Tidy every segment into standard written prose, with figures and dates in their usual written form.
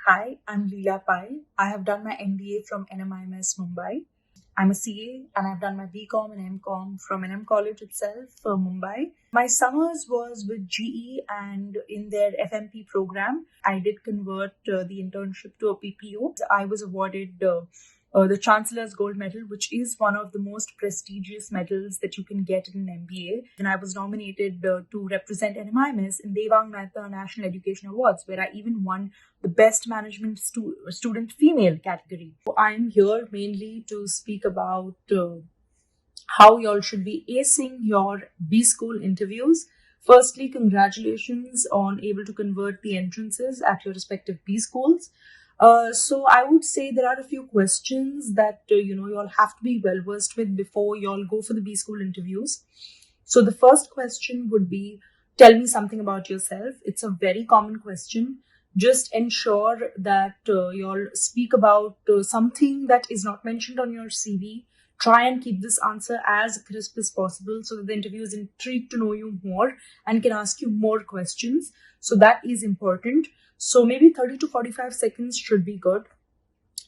Hi, I'm Leela Pai. I have done my MBA from NMIMS Mumbai. I'm a CA and I've done my BCom and MCom from NM College itself, Mumbai. My summers was with GE and in their FMP program, I did convert the internship to a PPO. I was awarded the Chancellor's Gold Medal, which is one of the most prestigious medals that you can get in an MBA. And I was nominated to represent NMIMS in Devang Mehta National Education Awards, where I even won the Best Management Student Female category. So I'm here mainly to speak about how y'all should be acing your BSchool interviews. Firstly, congratulations on able to convert the entrances at your respective BSchools. So I would say there are a few questions that y'all have to be well versed with before y'all go for the BSchool interviews. So the first question would be, tell me something about yourself. It's a very common question. Just ensure that y'all speak about something that is not mentioned on your CV. Try and keep this answer as crisp as possible so that the interviewer is intrigued to know you more and can ask you more questions. So that is important. So maybe 30 to 45 seconds should be good.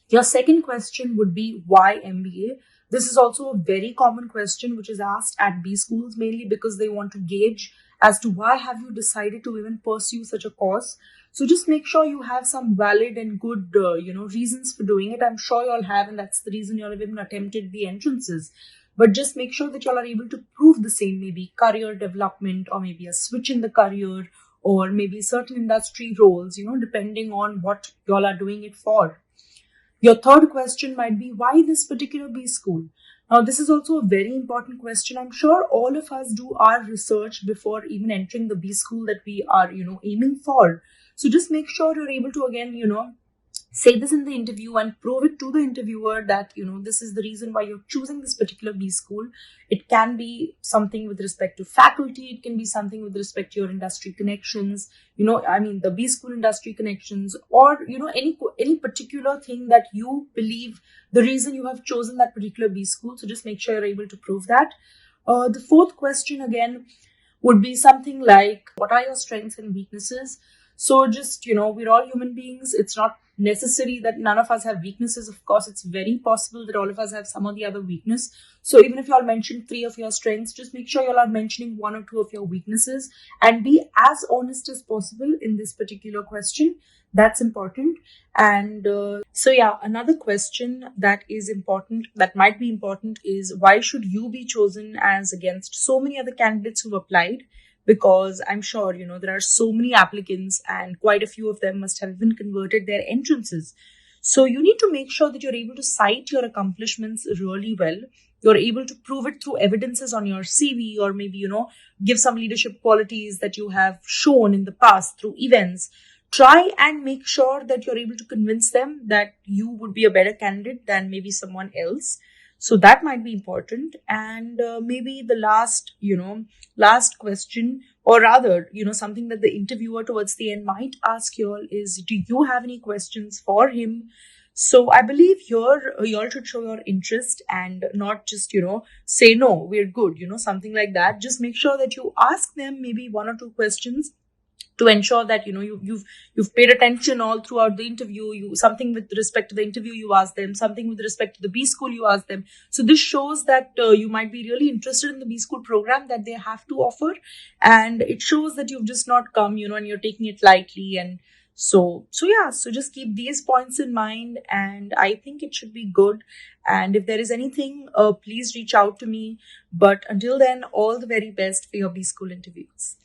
Your second question would be, why MBA? This is also a very common question which is asked at BSchools, mainly because they want to gauge as to why have you decided to even pursue such a course. So just make sure you have some valid and good, reasons for doing it. I'm sure you all have, and that's the reason you all have even attempted the entrances. But just make sure that you all are able to prove the same, maybe career development or maybe a switch in the career or maybe certain industry roles, depending on what you all are doing it for. Your third question might be, why this particular BSchool? Now, this is also a very important question. I'm sure all of us do our research before even entering the BSchool that we are, aiming for. So just make sure you're able to, again, say this in the interview and prove it to the interviewer that, this is the reason why you're choosing this particular BSchool. It can be something with respect to faculty. It can be something with respect to your industry connections, the BSchool industry connections, or, any particular thing that you believe the reason you have chosen that particular BSchool. So just make sure you're able to prove that. The fourth question again would be something like, what are your strengths and weaknesses? So just, we're all human beings. It's not necessary that none of us have weaknesses. Of course, it's very possible that all of us have some or the other weakness. So even if you all mention 3 of your strengths, just make sure you all are mentioning 1 or 2 of your weaknesses and be as honest as possible in this particular question. That's important. And another question that is important, that might be important, is why should you be chosen as against so many other candidates who've applied? Because I'm sure, there are so many applicants and quite a few of them must have even converted their entrances. So you need to make sure that you're able to cite your accomplishments really well. You're able to prove it through evidences on your CV, or maybe, give some leadership qualities that you have shown in the past through events. Try and make sure that you're able to convince them that you would be a better candidate than maybe someone else. So that might be important. And maybe the last question, or rather, something that the interviewer towards the end might ask you all is, do you have any questions for him? So I believe here, you all should show your interest and not just, say, no, we're good, something like that. Just make sure that you ask them maybe 1 or 2 questions to ensure that you've paid attention all throughout the interview. Something with respect to the interview you ask them, something with respect to the BSchool you ask them. So this shows that you might be really interested in the BSchool program that they have to offer, and it shows that you've just not come and you're taking it lightly. And so just keep these points in mind, and I think it should be good. And if there is anything, please reach out to me. But until then, all the very best for your BSchool interviews.